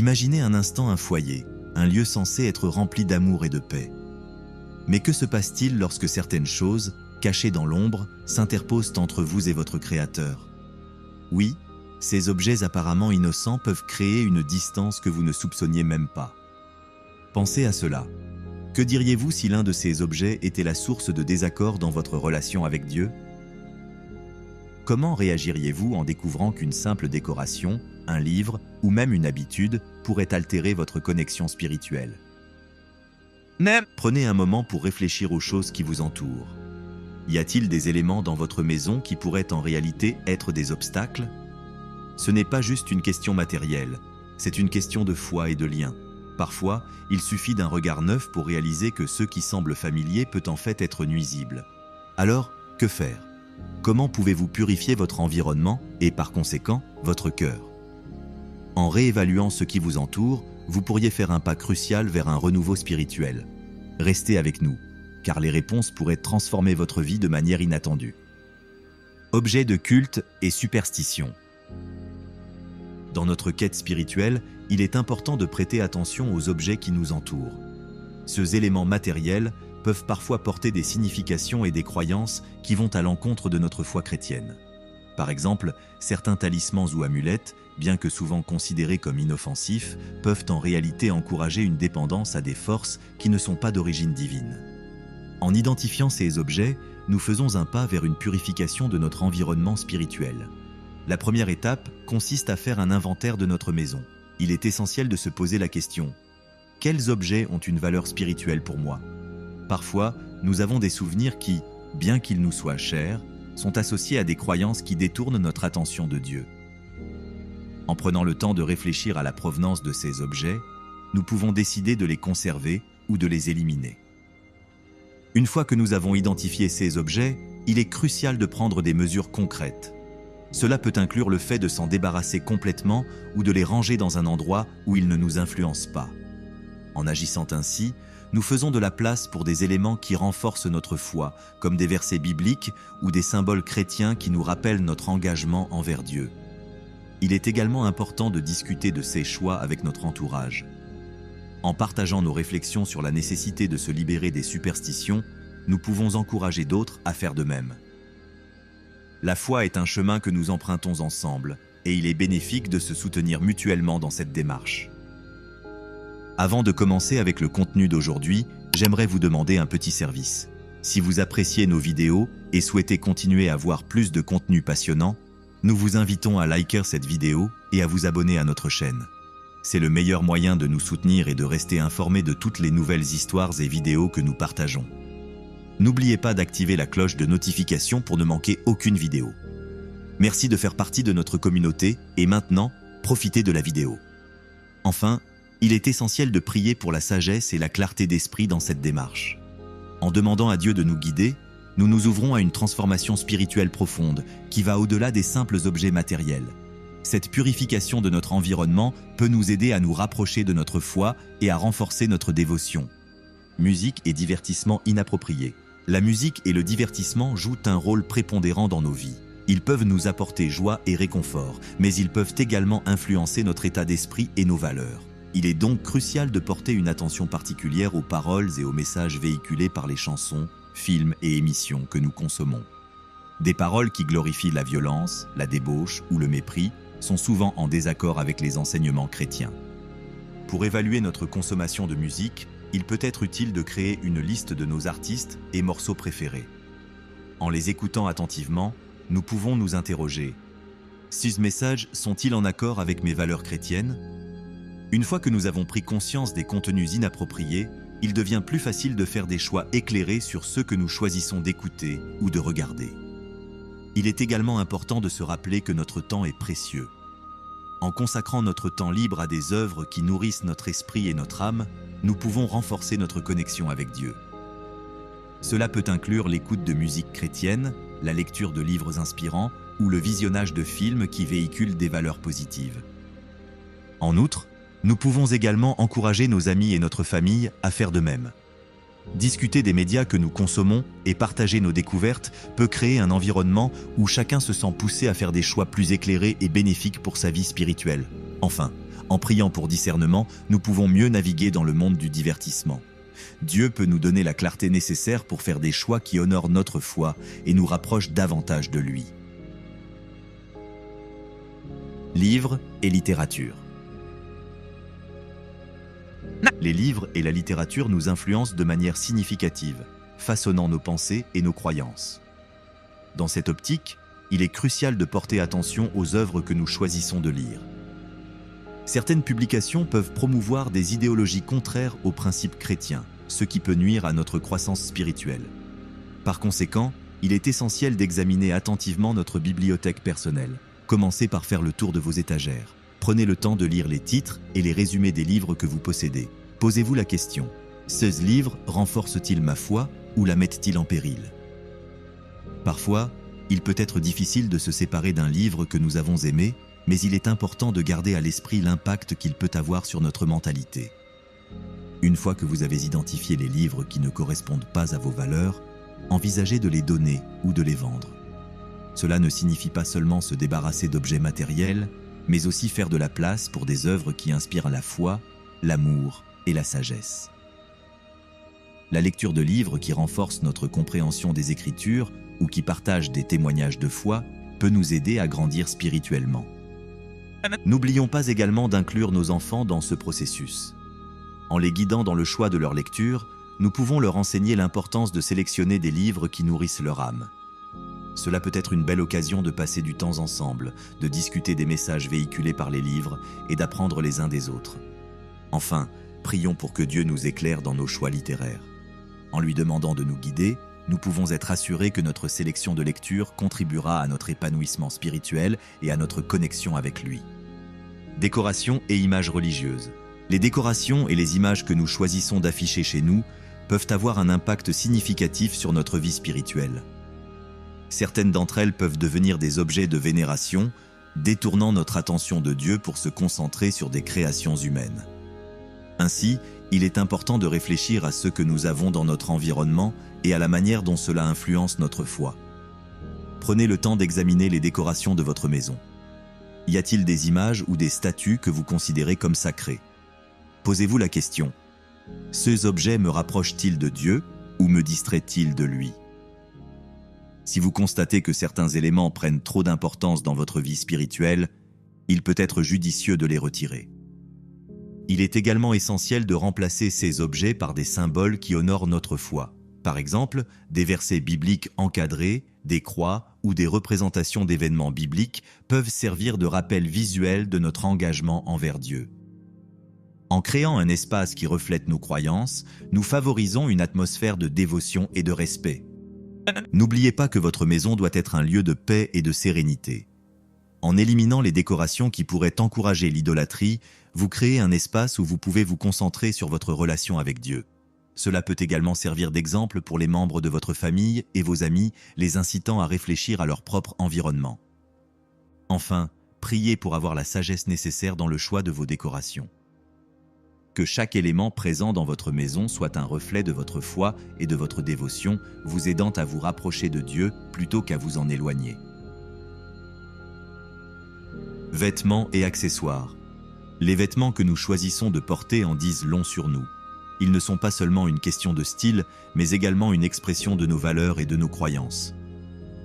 Imaginez un instant un foyer, un lieu censé être rempli d'amour et de paix. Mais que se passe-t-il lorsque certaines choses, cachées dans l'ombre, s'interposent entre vous et votre Créateur? Oui, ces objets apparemment innocents peuvent créer une distance que vous ne soupçonniez même pas. Pensez à cela. Que diriez-vous si l'un de ces objets était la source de désaccord dans votre relation avec Dieu? Comment réagiriez-vous en découvrant qu'une simple décoration, un livre ou même une habitude pourrait altérer votre connexion spirituelle? Prenez un moment pour réfléchir aux choses qui vous entourent. Y a-t-il des éléments dans votre maison qui pourraient en réalité être des obstacles? Ce n'est pas juste une question matérielle, c'est une question de foi et de lien. Parfois, il suffit d'un regard neuf pour réaliser que ce qui semble familier peut en fait être nuisible. Alors, que faire? Comment pouvez-vous purifier votre environnement et par conséquent, votre cœur? En réévaluant ce qui vous entoure, vous pourriez faire un pas crucial vers un renouveau spirituel. Restez avec nous, car les réponses pourraient transformer votre vie de manière inattendue. Objets de culte et superstition. Dans notre quête spirituelle, il est important de prêter attention aux objets qui nous entourent. Ces éléments matériels peuvent parfois porter des significations et des croyances qui vont à l'encontre de notre foi chrétienne. Par exemple, certains talismans ou amulettes, bien que souvent considérés comme inoffensifs, peuvent en réalité encourager une dépendance à des forces qui ne sont pas d'origine divine. En identifiant ces objets, nous faisons un pas vers une purification de notre environnement spirituel. La première étape consiste à faire un inventaire de notre maison. Il est essentiel de se poser la question: quels objets ont une valeur spirituelle pour moi? Parfois, nous avons des souvenirs qui, bien qu'ils nous soient chers, sont associés à des croyances qui détournent notre attention de Dieu. En prenant le temps de réfléchir à la provenance de ces objets, nous pouvons décider de les conserver ou de les éliminer. Une fois que nous avons identifié ces objets, il est crucial de prendre des mesures concrètes. Cela peut inclure le fait de s'en débarrasser complètement ou de les ranger dans un endroit où ils ne nous influencent pas. En agissant ainsi, nous faisons de la place pour des éléments qui renforcent notre foi, comme des versets bibliques ou des symboles chrétiens qui nous rappellent notre engagement envers Dieu. Il est également important de discuter de ces choix avec notre entourage. En partageant nos réflexions sur la nécessité de se libérer des superstitions, nous pouvons encourager d'autres à faire de même. La foi est un chemin que nous empruntons ensemble, et il est bénéfique de se soutenir mutuellement dans cette démarche. Avant de commencer avec le contenu d'aujourd'hui, j'aimerais vous demander un petit service. Si vous appréciez nos vidéos et souhaitez continuer à voir plus de contenu passionnant, nous vous invitons à liker cette vidéo et à vous abonner à notre chaîne. C'est le meilleur moyen de nous soutenir et de rester informés de toutes les nouvelles histoires et vidéos que nous partageons. N'oubliez pas d'activer la cloche de notification pour ne manquer aucune vidéo. Merci de faire partie de notre communauté et maintenant, profitez de la vidéo. Enfin, il est essentiel de prier pour la sagesse et la clarté d'esprit dans cette démarche. En demandant à Dieu de nous guider, nous nous ouvrons à une transformation spirituelle profonde qui va au-delà des simples objets matériels. Cette purification de notre environnement peut nous aider à nous rapprocher de notre foi et à renforcer notre dévotion. Musique et divertissement inappropriés. La musique et le divertissement jouent un rôle prépondérant dans nos vies. Ils peuvent nous apporter joie et réconfort, mais ils peuvent également influencer notre état d'esprit et nos valeurs. Il est donc crucial de porter une attention particulière aux paroles et aux messages véhiculés par les chansons, films et émissions que nous consommons. Des paroles qui glorifient la violence, la débauche ou le mépris sont souvent en désaccord avec les enseignements chrétiens. Pour évaluer notre consommation de musique, il peut être utile de créer une liste de nos artistes et morceaux préférés. En les écoutant attentivement, nous pouvons nous interroger: ces messages sont-ils en accord avec mes valeurs chrétiennes? Une fois que nous avons pris conscience des contenus inappropriés, il devient plus facile de faire des choix éclairés sur ceux que nous choisissons d'écouter ou de regarder. Il est également important de se rappeler que notre temps est précieux. En consacrant notre temps libre à des œuvres qui nourrissent notre esprit et notre âme, nous pouvons renforcer notre connexion avec Dieu. Cela peut inclure l'écoute de musique chrétienne, la lecture de livres inspirants ou le visionnage de films qui véhiculent des valeurs positives. En outre, nous pouvons également encourager nos amis et notre famille à faire de même. Discuter des médias que nous consommons et partager nos découvertes peut créer un environnement où chacun se sent poussé à faire des choix plus éclairés et bénéfiques pour sa vie spirituelle. Enfin, En priant pour discernement, nous pouvons mieux naviguer dans le monde du divertissement. Dieu peut nous donner la clarté nécessaire pour faire des choix qui honorent notre foi et nous rapprochent davantage de lui. Livres et littérature. Les livres et la littérature nous influencent de manière significative, façonnant nos pensées et nos croyances. Dans cette optique, il est crucial de porter attention aux œuvres que nous choisissons de lire. Certaines publications peuvent promouvoir des idéologies contraires aux principes chrétiens, ce qui peut nuire à notre croissance spirituelle. Par conséquent, il est essentiel d'examiner attentivement notre bibliothèque personnelle. Commencez par faire le tour de vos étagères. Prenez le temps de lire les titres et les résumés des livres que vous possédez. Posez-vous la question: ces livres renforcent-ils ma foi ou la mettent-ils en péril? Parfois, il peut être difficile de se séparer d'un livre que nous avons aimé, mais il est important de garder à l'esprit l'impact qu'il peut avoir sur notre mentalité. Une fois que vous avez identifié les livres qui ne correspondent pas à vos valeurs, envisagez de les donner ou de les vendre. Cela ne signifie pas seulement se débarrasser d'objets matériels, mais aussi faire de la place pour des œuvres qui inspirent la foi, l'amour et la sagesse. La lecture de livres qui renforcent notre compréhension des Écritures ou qui partagent des témoignages de foi peut nous aider à grandir spirituellement. N'oublions pas également d'inclure nos enfants dans ce processus. En les guidant dans le choix de leur lecture, nous pouvons leur enseigner l'importance de sélectionner des livres qui nourrissent leur âme. Cela peut être une belle occasion de passer du temps ensemble, de discuter des messages véhiculés par les livres et d'apprendre les uns des autres. Enfin, prions pour que Dieu nous éclaire dans nos choix littéraires. En lui demandant de nous guider, nous pouvons être assurés que notre sélection de lecture contribuera à notre épanouissement spirituel et à notre connexion avec lui. Décoration et images religieuses. Les décorations et les images que nous choisissons d'afficher chez nous peuvent avoir un impact significatif sur notre vie spirituelle. Certaines d'entre elles peuvent devenir des objets de vénération, détournant notre attention de Dieu pour se concentrer sur des créations humaines. Ainsi, il est important de réfléchir à ce que nous avons dans notre environnement et à la manière dont cela influence notre foi. Prenez le temps d'examiner les décorations de votre maison. Y a-t-il des images ou des statues que vous considérez comme sacrées? Posez-vous la question: ces objets me rapprochent-ils de Dieu ou me distraient-ils de lui? Si vous constatez que certains éléments prennent trop d'importance dans votre vie spirituelle, il peut être judicieux de les retirer. Il est également essentiel de remplacer ces objets par des symboles qui honorent notre foi. Par exemple, des versets bibliques encadrés, des croix ou des représentations d'événements bibliques peuvent servir de rappel visuel de notre engagement envers Dieu. En créant un espace qui reflète nos croyances, nous favorisons une atmosphère de dévotion et de respect. N'oubliez pas que votre maison doit être un lieu de paix et de sérénité. En éliminant les décorations qui pourraient encourager l'idolâtrie, vous créez un espace où vous pouvez vous concentrer sur votre relation avec Dieu. Cela peut également servir d'exemple pour les membres de votre famille et vos amis, les incitant à réfléchir à leur propre environnement. Enfin, priez pour avoir la sagesse nécessaire dans le choix de vos décorations. Que chaque élément présent dans votre maison soit un reflet de votre foi et de votre dévotion, vous aidant à vous rapprocher de Dieu plutôt qu'à vous en éloigner. Vêtements et accessoires. Les vêtements que nous choisissons de porter en disent long sur nous. Ils ne sont pas seulement une question de style, mais également une expression de nos valeurs et de nos croyances.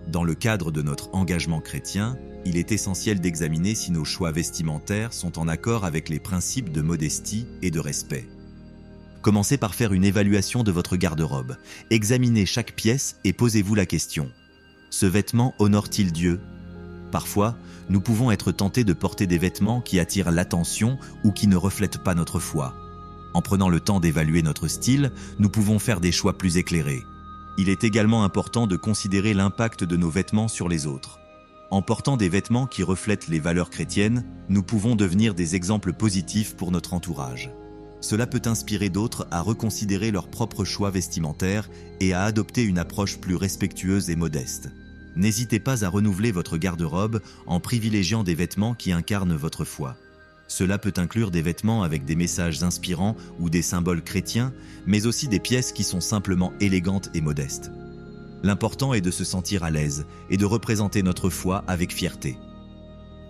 Dans le cadre de notre engagement chrétien, il est essentiel d'examiner si nos choix vestimentaires sont en accord avec les principes de modestie et de respect. Commencez par faire une évaluation de votre garde-robe. Examinez chaque pièce et posez-vous la question: ce vêtement honore-t-il Dieu? Parfois, nous pouvons être tentés de porter des vêtements qui attirent l'attention ou qui ne reflètent pas notre foi. En prenant le temps d'évaluer notre style, nous pouvons faire des choix plus éclairés. Il est également important de considérer l'impact de nos vêtements sur les autres. En portant des vêtements qui reflètent les valeurs chrétiennes, nous pouvons devenir des exemples positifs pour notre entourage. Cela peut inspirer d'autres à reconsidérer leurs propres choix vestimentaires et à adopter une approche plus respectueuse et modeste. N'hésitez pas à renouveler votre garde-robe en privilégiant des vêtements qui incarnent votre foi. Cela peut inclure des vêtements avec des messages inspirants ou des symboles chrétiens, mais aussi des pièces qui sont simplement élégantes et modestes. L'important est de se sentir à l'aise et de représenter notre foi avec fierté.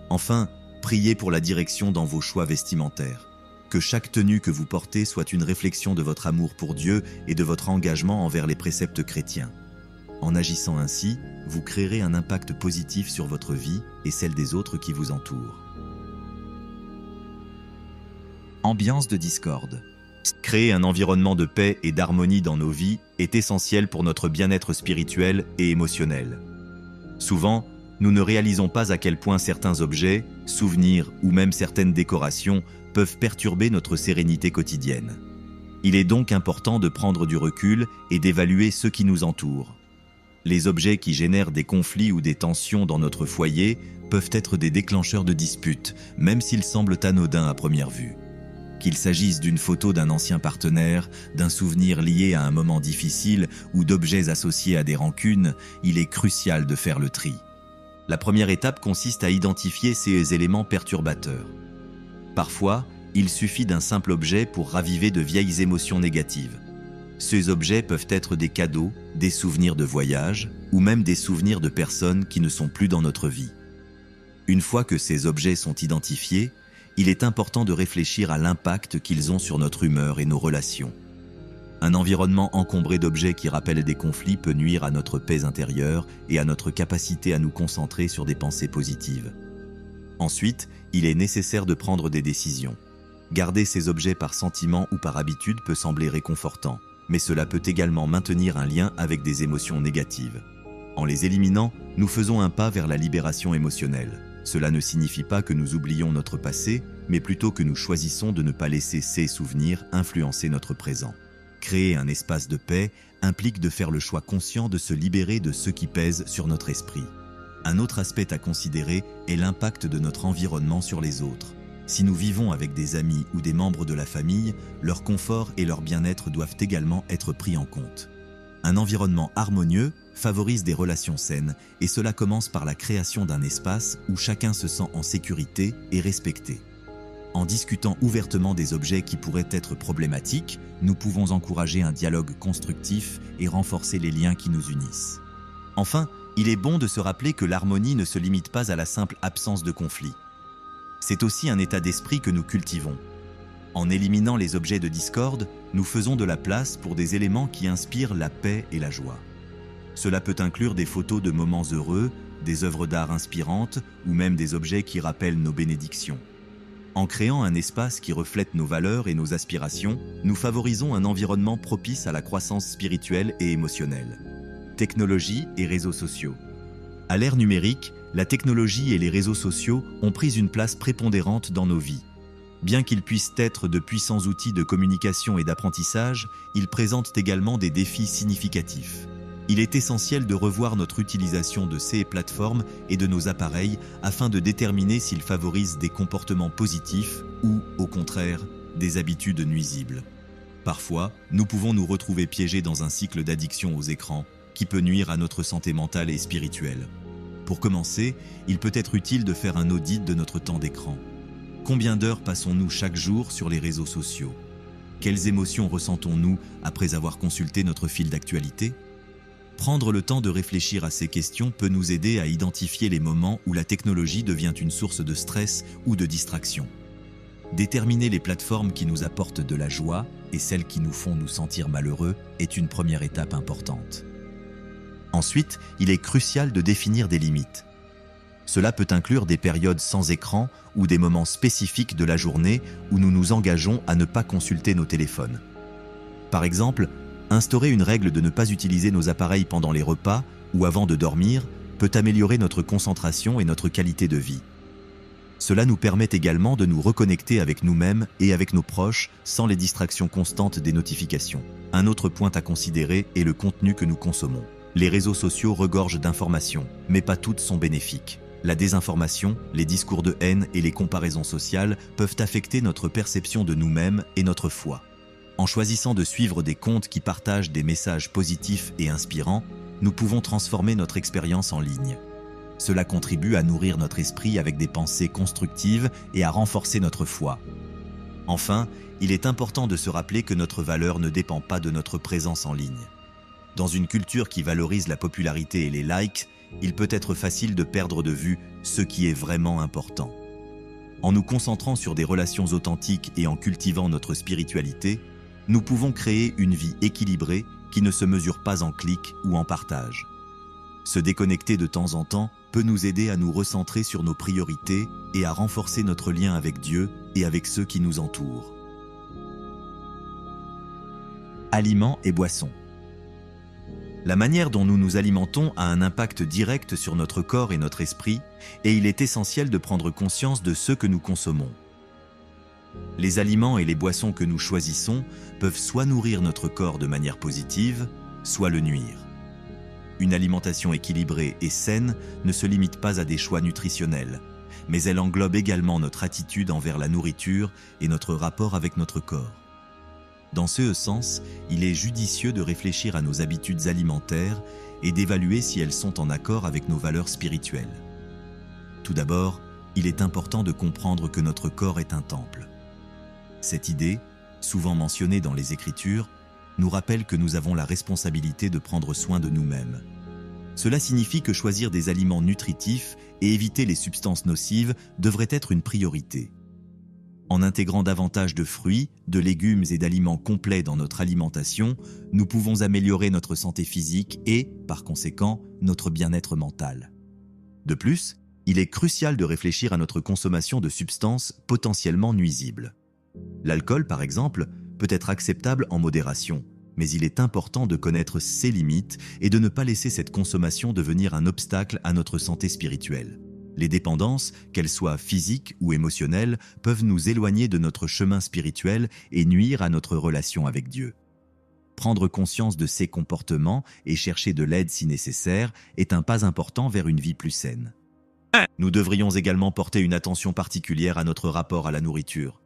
Enfin, Priez pour la direction dans vos choix vestimentaires. Que chaque tenue que vous portez soit une réflexion de votre amour pour Dieu et de votre engagement envers les préceptes chrétiens. En agissant ainsi, vous créerez un impact positif sur votre vie et celle des autres qui vous entourent. Ambiance de discorde. Créer un environnement de paix et d'harmonie dans nos vies est essentiel pour notre bien-être spirituel et émotionnel. Souvent, nous ne réalisons pas à quel point certains objets, souvenirs ou même certaines décorations peuvent perturber notre sérénité quotidienne. Il est donc important de prendre du recul et d'évaluer ceux qui nous entourent. Les objets qui génèrent des conflits ou des tensions dans notre foyer peuvent être des déclencheurs de disputes, même s'ils semblent anodins à première vue. Qu'il s'agisse d'une photo d'un ancien partenaire, d'un souvenir lié à un moment difficile ou d'objets associés à des rancunes, il est crucial de faire le tri. La première étape consiste à identifier ces éléments perturbateurs. Parfois, il suffit d'un simple objet pour raviver de vieilles émotions négatives. Ces objets peuvent être des cadeaux, des souvenirs de voyage ou même des souvenirs de personnes qui ne sont plus dans notre vie. Une fois que ces objets sont identifiés, il est important de réfléchir à l'impact qu'ils ont sur notre humeur et nos relations. Un environnement encombré d'objets qui rappellent des conflits peut nuire à notre paix intérieure et à notre capacité à nous concentrer sur des pensées positives. Ensuite, il est nécessaire de prendre des décisions. Garder ces objets par sentiment ou par habitude peut sembler réconfortant, mais cela peut également maintenir un lien avec des émotions négatives. En les éliminant, nous faisons un pas vers la libération émotionnelle. Cela ne signifie pas que nous oublions notre passé, mais plutôt que nous choisissons de ne pas laisser ces souvenirs influencer notre présent. Créer un espace de paix implique de faire le choix conscient de se libérer de ce qui pèse sur notre esprit. Un autre aspect à considérer est l'impact de notre environnement sur les autres. Si nous vivons avec des amis ou des membres de la famille, leur confort et leur bien-être doivent également être pris en compte. Un environnement harmonieux favorise des relations saines et cela commence par la création d'un espace où chacun se sent en sécurité et respecté. En discutant ouvertement des objets qui pourraient être problématiques, nous pouvons encourager un dialogue constructif et renforcer les liens qui nous unissent. Enfin, il est bon de se rappeler que l'harmonie ne se limite pas à la simple absence de conflit. C'est aussi un état d'esprit que nous cultivons. En éliminant les objets de discorde, nous faisons de la place pour des éléments qui inspirent la paix et la joie. Cela peut inclure des photos de moments heureux, des œuvres d'art inspirantes ou même des objets qui rappellent nos bénédictions. En créant un espace qui reflète nos valeurs et nos aspirations, nous favorisons un environnement propice à la croissance spirituelle et émotionnelle. Technologie et réseaux sociaux. À l'ère numérique, la technologie et les réseaux sociaux ont pris une place prépondérante dans nos vies. Bien qu'ils puissent être de puissants outils de communication et d'apprentissage, ils présentent également des défis significatifs. Il est essentiel de revoir notre utilisation de ces plateformes et de nos appareils afin de déterminer s'ils favorisent des comportements positifs ou, au contraire, des habitudes nuisibles. Parfois, nous pouvons nous retrouver piégés dans un cycle d'addiction aux écrans qui peut nuire à notre santé mentale et spirituelle. Pour commencer, il peut être utile de faire un audit de notre temps d'écran. Combien d'heures passons-nous chaque jour sur les réseaux sociaux? Quelles émotions ressentons-nous après avoir consulté notre fil d'actualité? Prendre le temps de réfléchir à ces questions peut nous aider à identifier les moments où la technologie devient une source de stress ou de distraction. Déterminer les plateformes qui nous apportent de la joie et celles qui nous font nous sentir malheureux est une première étape importante. Ensuite, il est crucial de définir des limites. Cela peut inclure des périodes sans écran ou des moments spécifiques de la journée où nous nous engageons à ne pas consulter nos téléphones. Par exemple, instaurer une règle de ne pas utiliser nos appareils pendant les repas ou avant de dormir peut améliorer notre concentration et notre qualité de vie. Cela nous permet également de nous reconnecter avec nous-mêmes et avec nos proches sans les distractions constantes des notifications. Un autre point à considérer est le contenu que nous consommons. Les réseaux sociaux regorgent d'informations, mais pas toutes sont bénéfiques. La désinformation, les discours de haine et les comparaisons sociales peuvent affecter notre perception de nous-mêmes et notre foi. En choisissant de suivre des comptes qui partagent des messages positifs et inspirants, nous pouvons transformer notre expérience en ligne. Cela contribue à nourrir notre esprit avec des pensées constructives et à renforcer notre foi. Enfin, il est important de se rappeler que notre valeur ne dépend pas de notre présence en ligne. Dans une culture qui valorise la popularité et les likes, il peut être facile de perdre de vue ce qui est vraiment important. En nous concentrant sur des relations authentiques et en cultivant notre spiritualité, nous pouvons créer une vie équilibrée qui ne se mesure pas en clics ou en partage. Se déconnecter de temps en temps peut nous aider à nous recentrer sur nos priorités et à renforcer notre lien avec Dieu et avec ceux qui nous entourent. Aliments et boissons. La manière dont nous nous alimentons a un impact direct sur notre corps et notre esprit, et il est essentiel de prendre conscience de ce que nous consommons. Les aliments et les boissons que nous choisissons peuvent soit nourrir notre corps de manière positive, soit le nuire. Une alimentation équilibrée et saine ne se limite pas à des choix nutritionnels, mais elle englobe également notre attitude envers la nourriture et notre rapport avec notre corps. Dans ce sens, il est judicieux de réfléchir à nos habitudes alimentaires et d'évaluer si elles sont en accord avec nos valeurs spirituelles. Tout d'abord, il est important de comprendre que notre corps est un temple. Cette idée, souvent mentionnée dans les Écritures, nous rappelle que nous avons la responsabilité de prendre soin de nous-mêmes. Cela signifie que choisir des aliments nutritifs et éviter les substances nocives devrait être une priorité. En intégrant davantage de fruits, de légumes et d'aliments complets dans notre alimentation, nous pouvons améliorer notre santé physique et, par conséquent, notre bien-être mental. De plus, il est crucial de réfléchir à notre consommation de substances potentiellement nuisibles. L'alcool, par exemple, peut être acceptable en modération, mais il est important de connaître ses limites et de ne pas laisser cette consommation devenir un obstacle à notre santé spirituelle. Les dépendances, qu'elles soient physiques ou émotionnelles, peuvent nous éloigner de notre chemin spirituel et nuire à notre relation avec Dieu. Prendre conscience de ces comportements et chercher de l'aide si nécessaire est un pas important vers une vie plus saine. Nous devrions également porter une attention particulière à notre rapport à la nourriture.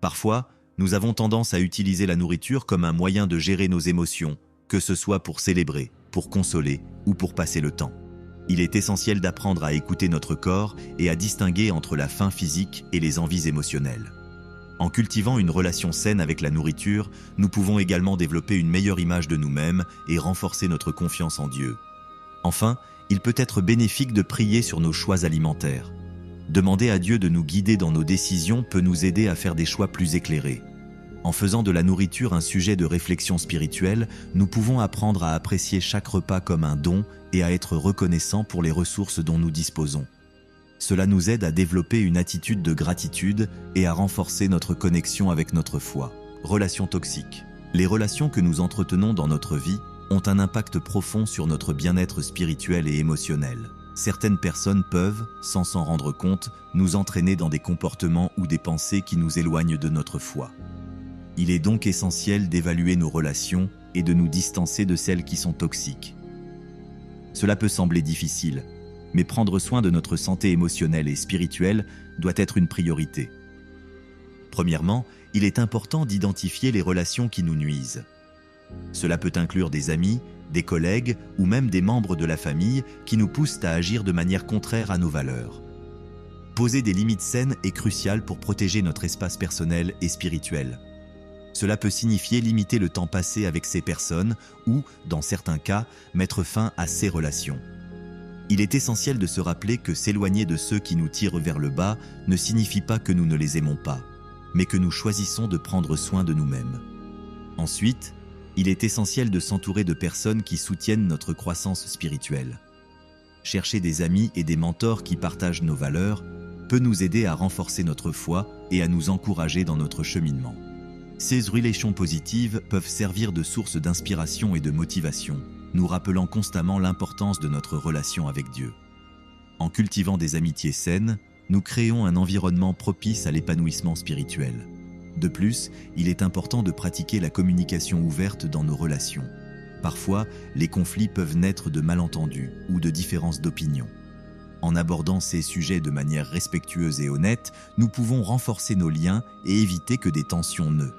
Parfois, nous avons tendance à utiliser la nourriture comme un moyen de gérer nos émotions, que ce soit pour célébrer, pour consoler ou pour passer le temps. Il est essentiel d'apprendre à écouter notre corps et à distinguer entre la faim physique et les envies émotionnelles. En cultivant une relation saine avec la nourriture, nous pouvons également développer une meilleure image de nous-mêmes et renforcer notre confiance en Dieu. Enfin, il peut être bénéfique de prier sur nos choix alimentaires. Demander à Dieu de nous guider dans nos décisions peut nous aider à faire des choix plus éclairés. En faisant de la nourriture un sujet de réflexion spirituelle, nous pouvons apprendre à apprécier chaque repas comme un don et à être reconnaissants pour les ressources dont nous disposons. Cela nous aide à développer une attitude de gratitude et à renforcer notre connexion avec notre foi. Relations toxiques. Les relations que nous entretenons dans notre vie ont un impact profond sur notre bien-être spirituel et émotionnel. Certaines personnes peuvent, sans s'en rendre compte, nous entraîner dans des comportements ou des pensées qui nous éloignent de notre foi. Il est donc essentiel d'évaluer nos relations et de nous distancer de celles qui sont toxiques. Cela peut sembler difficile, mais prendre soin de notre santé émotionnelle et spirituelle doit être une priorité. Premièrement, il est important d'identifier les relations qui nous nuisent. Cela peut inclure des amis, des collègues ou même des membres de la famille qui nous poussent à agir de manière contraire à nos valeurs. Poser des limites saines est crucial pour protéger notre espace personnel et spirituel. Cela peut signifier limiter le temps passé avec ces personnes ou, dans certains cas, mettre fin à ces relations. Il est essentiel de se rappeler que s'éloigner de ceux qui nous tirent vers le bas ne signifie pas que nous ne les aimons pas, mais que nous choisissons de prendre soin de nous-mêmes. Ensuite, il est essentiel de s'entourer de personnes qui soutiennent notre croissance spirituelle. Chercher des amis et des mentors qui partagent nos valeurs peut nous aider à renforcer notre foi et à nous encourager dans notre cheminement. Ces relations positives peuvent servir de source d'inspiration et de motivation, nous rappelant constamment l'importance de notre relation avec Dieu. En cultivant des amitiés saines, nous créons un environnement propice à l'épanouissement spirituel. De plus, il est important de pratiquer la communication ouverte dans nos relations. Parfois, les conflits peuvent naître de malentendus ou de différences d'opinion. En abordant ces sujets de manière respectueuse et honnête, nous pouvons renforcer nos liens et éviter que des tensions naissent.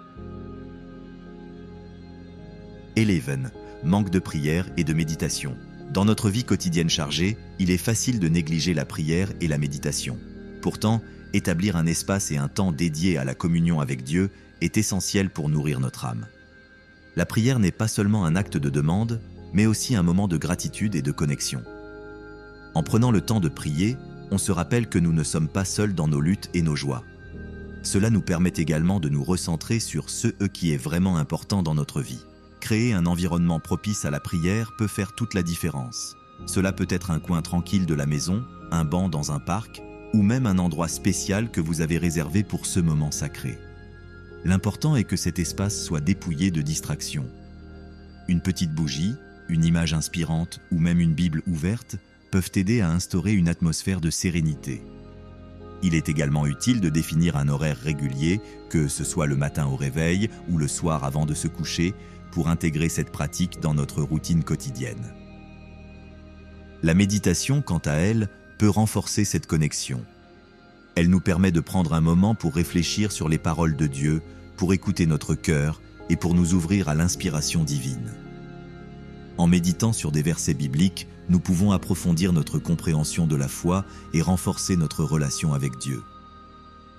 11. Manque de prière et de méditation. Dans notre vie quotidienne chargée, il est facile de négliger la prière et la méditation. Pourtant, établir un espace et un temps dédié à la communion avec Dieu est essentiel pour nourrir notre âme. La prière n'est pas seulement un acte de demande, mais aussi un moment de gratitude et de connexion. En prenant le temps de prier, on se rappelle que nous ne sommes pas seuls dans nos luttes et nos joies. Cela nous permet également de nous recentrer sur ce qui est vraiment important dans notre vie. Créer un environnement propice à la prière peut faire toute la différence. Cela peut être un coin tranquille de la maison, un banc dans un parc, ou même un endroit spécial que vous avez réservé pour ce moment sacré. L'important est que cet espace soit dépouillé de distractions. Une petite bougie, une image inspirante ou même une Bible ouverte peuvent aider à instaurer une atmosphère de sérénité. Il est également utile de définir un horaire régulier, que ce soit le matin au réveil ou le soir avant de se coucher, pour intégrer cette pratique dans notre routine quotidienne. La méditation, quant à elle, peut renforcer cette connexion. Elle nous permet de prendre un moment pour réfléchir sur les paroles de Dieu, pour écouter notre cœur et pour nous ouvrir à l'inspiration divine. En méditant sur des versets bibliques, nous pouvons approfondir notre compréhension de la foi et renforcer notre relation avec Dieu.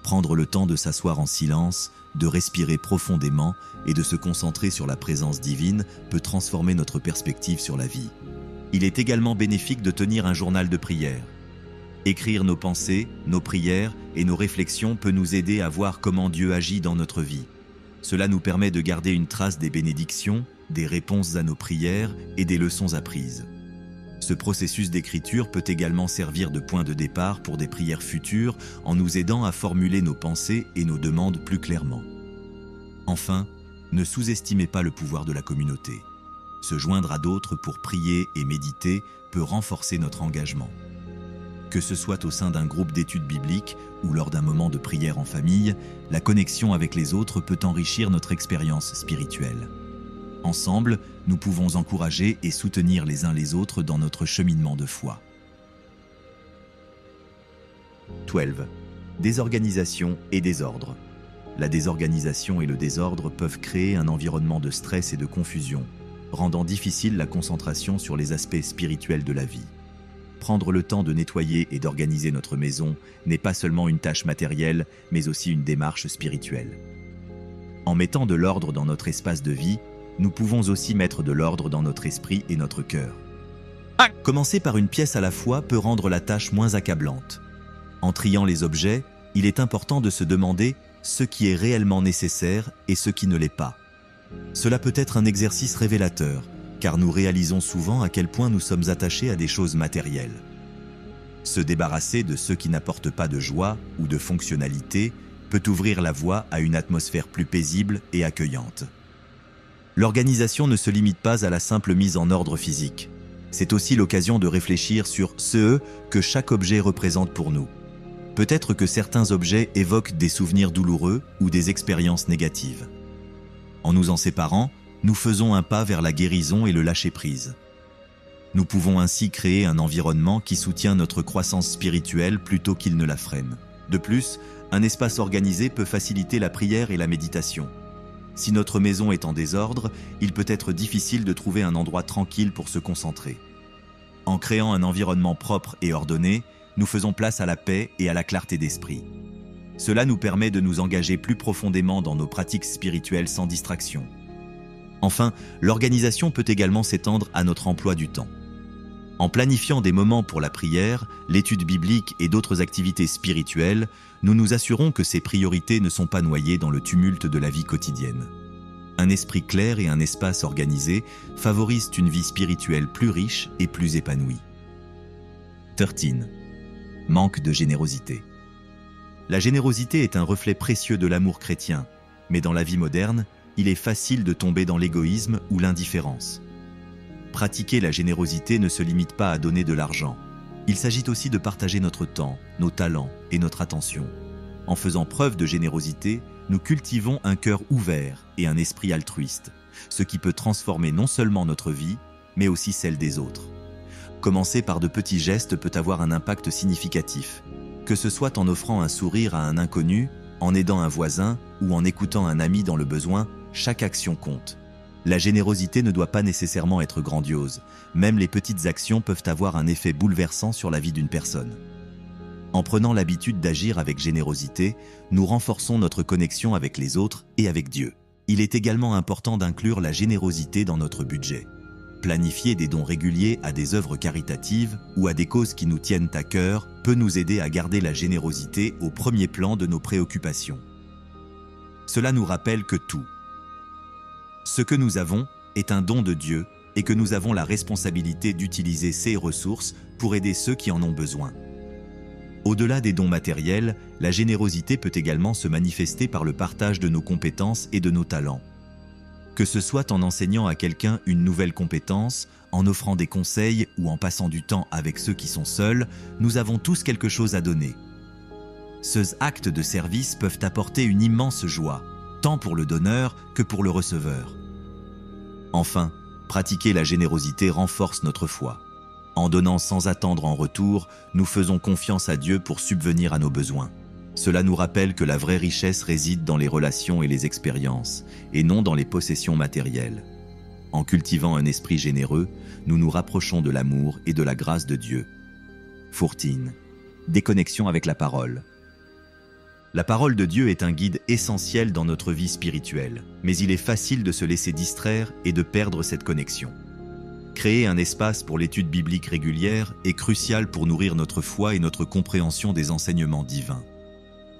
Prendre le temps de s'asseoir en silence, de respirer profondément et de se concentrer sur la présence divine peut transformer notre perspective sur la vie. Il est également bénéfique de tenir un journal de prière. Écrire nos pensées, nos prières et nos réflexions peut nous aider à voir comment Dieu agit dans notre vie. Cela nous permet de garder une trace des bénédictions, des réponses à nos prières et des leçons apprises. Ce processus d'écriture peut également servir de point de départ pour des prières futures en nous aidant à formuler nos pensées et nos demandes plus clairement. Enfin, ne sous-estimez pas le pouvoir de la communauté. Se joindre à d'autres pour prier et méditer peut renforcer notre engagement. Que ce soit au sein d'un groupe d'études bibliques ou lors d'un moment de prière en famille, la connexion avec les autres peut enrichir notre expérience spirituelle. Ensemble, nous pouvons encourager et soutenir les uns les autres dans notre cheminement de foi. 12. Désorganisation et désordre. La désorganisation et le désordre peuvent créer un environnement de stress et de confusion, rendant difficile la concentration sur les aspects spirituels de la vie. Prendre le temps de nettoyer et d'organiser notre maison n'est pas seulement une tâche matérielle, mais aussi une démarche spirituelle. En mettant de l'ordre dans notre espace de vie, nous pouvons aussi mettre de l'ordre dans notre esprit et notre cœur. Commencer par une pièce à la fois peut rendre la tâche moins accablante. En triant les objets, il est important de se demander ce qui est réellement nécessaire et ce qui ne l'est pas. Cela peut être un exercice révélateur, car nous réalisons souvent à quel point nous sommes attachés à des choses matérielles. Se débarrasser de ceux qui n'apportent pas de joie ou de fonctionnalité peut ouvrir la voie à une atmosphère plus paisible et accueillante. L'organisation ne se limite pas à la simple mise en ordre physique. C'est aussi l'occasion de réfléchir sur ce que chaque objet représente pour nous. Peut-être que certains objets évoquent des souvenirs douloureux ou des expériences négatives. En nous en séparant, nous faisons un pas vers la guérison et le lâcher-prise. Nous pouvons ainsi créer un environnement qui soutient notre croissance spirituelle plutôt qu'il ne la freine. De plus, un espace organisé peut faciliter la prière et la méditation. Si notre maison est en désordre, il peut être difficile de trouver un endroit tranquille pour se concentrer. En créant un environnement propre et ordonné, nous faisons place à la paix et à la clarté d'esprit. Cela nous permet de nous engager plus profondément dans nos pratiques spirituelles sans distraction. Enfin, l'organisation peut également s'étendre à notre emploi du temps. En planifiant des moments pour la prière, l'étude biblique et d'autres activités spirituelles, nous nous assurons que ces priorités ne sont pas noyées dans le tumulte de la vie quotidienne. Un esprit clair et un espace organisé favorisent une vie spirituelle plus riche et plus épanouie. 13. Manque de générosité. La générosité est un reflet précieux de l'amour chrétien, mais dans la vie moderne, il est facile de tomber dans l'égoïsme ou l'indifférence. Pratiquer la générosité ne se limite pas à donner de l'argent. Il s'agit aussi de partager notre temps, nos talents et notre attention. En faisant preuve de générosité, nous cultivons un cœur ouvert et un esprit altruiste, ce qui peut transformer non seulement notre vie, mais aussi celle des autres. Commencer par de petits gestes peut avoir un impact significatif, que ce soit en offrant un sourire à un inconnu, en aidant un voisin ou en écoutant un ami dans le besoin, chaque action compte. La générosité ne doit pas nécessairement être grandiose. Même les petites actions peuvent avoir un effet bouleversant sur la vie d'une personne. En prenant l'habitude d'agir avec générosité, nous renforçons notre connexion avec les autres et avec Dieu. Il est également important d'inclure la générosité dans notre budget. Planifier des dons réguliers à des œuvres caritatives ou à des causes qui nous tiennent à cœur peut nous aider à garder la générosité au premier plan de nos préoccupations. Cela nous rappelle que tout, ce que nous avons, est un don de Dieu et que nous avons la responsabilité d'utiliser ces ressources pour aider ceux qui en ont besoin. Au-delà des dons matériels, la générosité peut également se manifester par le partage de nos compétences et de nos talents. Que ce soit en enseignant à quelqu'un une nouvelle compétence, en offrant des conseils ou en passant du temps avec ceux qui sont seuls, nous avons tous quelque chose à donner. Ces actes de service peuvent apporter une immense joie, tant pour le donneur que pour le receveur. Enfin, pratiquer la générosité renforce notre foi. En donnant sans attendre en retour, nous faisons confiance à Dieu pour subvenir à nos besoins. Cela nous rappelle que la vraie richesse réside dans les relations et les expériences, et non dans les possessions matérielles. En cultivant un esprit généreux, nous nous rapprochons de l'amour et de la grâce de Dieu. 14. Déconnexion avec la parole. La parole de Dieu est un guide essentiel dans notre vie spirituelle, mais il est facile de se laisser distraire et de perdre cette connexion. Créer un espace pour l'étude biblique régulière est crucial pour nourrir notre foi et notre compréhension des enseignements divins.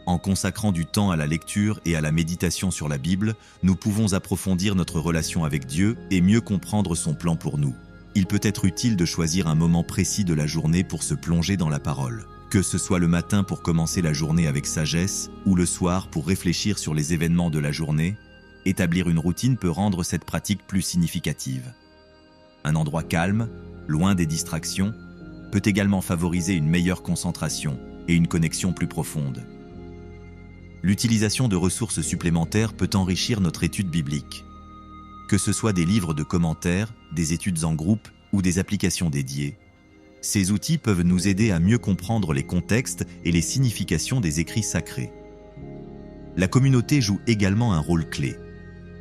En consacrant du temps à la lecture et à la méditation sur la Bible, nous pouvons approfondir notre relation avec Dieu et mieux comprendre son plan pour nous. Il peut être utile de choisir un moment précis de la journée pour se plonger dans la parole. Que ce soit le matin pour commencer la journée avec sagesse ou le soir pour réfléchir sur les événements de la journée, établir une routine peut rendre cette pratique plus significative. Un endroit calme, loin des distractions, peut également favoriser une meilleure concentration et une connexion plus profonde. L'utilisation de ressources supplémentaires peut enrichir notre étude biblique. Que ce soit des livres de commentaires, des études en groupe ou des applications dédiées, ces outils peuvent nous aider à mieux comprendre les contextes et les significations des écrits sacrés. La communauté joue également un rôle clé.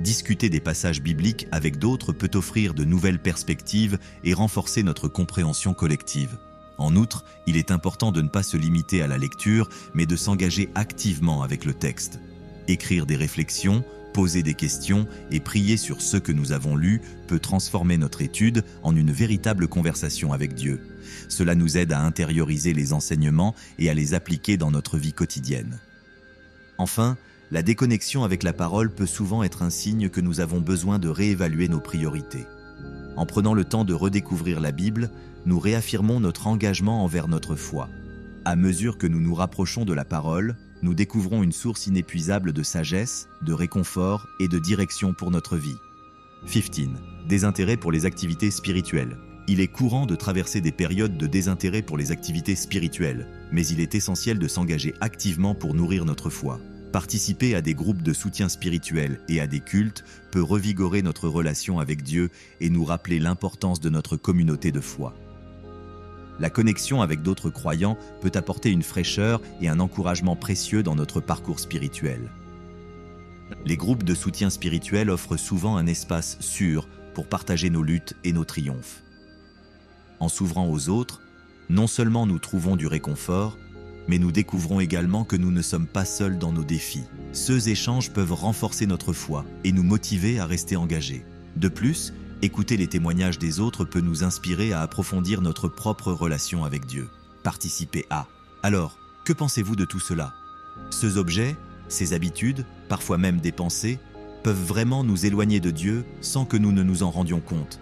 Discuter des passages bibliques avec d'autres peut offrir de nouvelles perspectives et renforcer notre compréhension collective. En outre, il est important de ne pas se limiter à la lecture, mais de s'engager activement avec le texte. Écrire des réflexions, poser des questions et prier sur ce que nous avons lu peut transformer notre étude en une véritable conversation avec Dieu. Cela nous aide à intérioriser les enseignements et à les appliquer dans notre vie quotidienne. Enfin, la déconnexion avec la parole peut souvent être un signe que nous avons besoin de réévaluer nos priorités. En prenant le temps de redécouvrir la Bible, nous réaffirmons notre engagement envers notre foi. À mesure que nous nous rapprochons de la parole, nous découvrons une source inépuisable de sagesse, de réconfort et de direction pour notre vie. 15. Désintérêt pour les activités spirituelles. Il est courant de traverser des périodes de désintérêt pour les activités spirituelles, mais il est essentiel de s'engager activement pour nourrir notre foi. Participer à des groupes de soutien spirituel et à des cultes peut revigorer notre relation avec Dieu et nous rappeler l'importance de notre communauté de foi. La connexion avec d'autres croyants peut apporter une fraîcheur et un encouragement précieux dans notre parcours spirituel. Les groupes de soutien spirituel offrent souvent un espace sûr pour partager nos luttes et nos triomphes. En s'ouvrant aux autres, non seulement nous trouvons du réconfort, mais nous découvrons également que nous ne sommes pas seuls dans nos défis. Ces échanges peuvent renforcer notre foi et nous motiver à rester engagés. De plus, écouter les témoignages des autres peut nous inspirer à approfondir notre propre relation avec Dieu. Participer à. Alors, que pensez-vous de tout cela? Ces objets, ces habitudes, parfois même des pensées, peuvent vraiment nous éloigner de Dieu sans que nous ne nous en rendions compte.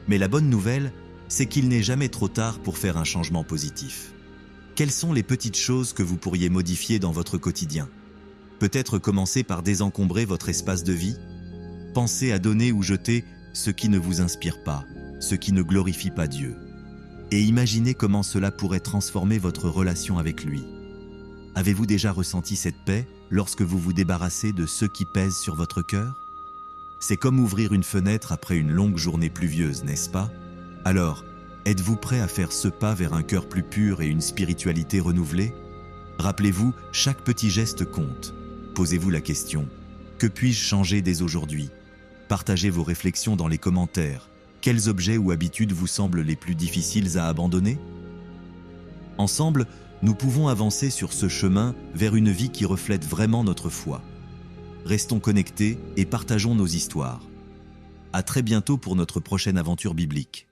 Mais la bonne nouvelle, c'est qu'il n'est jamais trop tard pour faire un changement positif. Quelles sont les petites choses que vous pourriez modifier dans votre quotidien? Peut-être commencer par désencombrer votre espace de vie? Pensez à donner ou jeter ce qui ne vous inspire pas, ce qui ne glorifie pas Dieu. Et imaginez comment cela pourrait transformer votre relation avec lui. Avez-vous déjà ressenti cette paix lorsque vous vous débarrassez de ceux qui pèsent sur votre cœur? C'est comme ouvrir une fenêtre après une longue journée pluvieuse, n'est-ce pas? Alors, êtes-vous prêt à faire ce pas vers un cœur plus pur et une spiritualité renouvelée? Rappelez-vous, chaque petit geste compte. Posez-vous la question, que puis-je changer dès aujourd'hui? Partagez vos réflexions dans les commentaires. Quels objets ou habitudes vous semblent les plus difficiles à abandonner? Ensemble, nous pouvons avancer sur ce chemin vers une vie qui reflète vraiment notre foi. Restons connectés et partageons nos histoires. À très bientôt pour notre prochaine aventure biblique.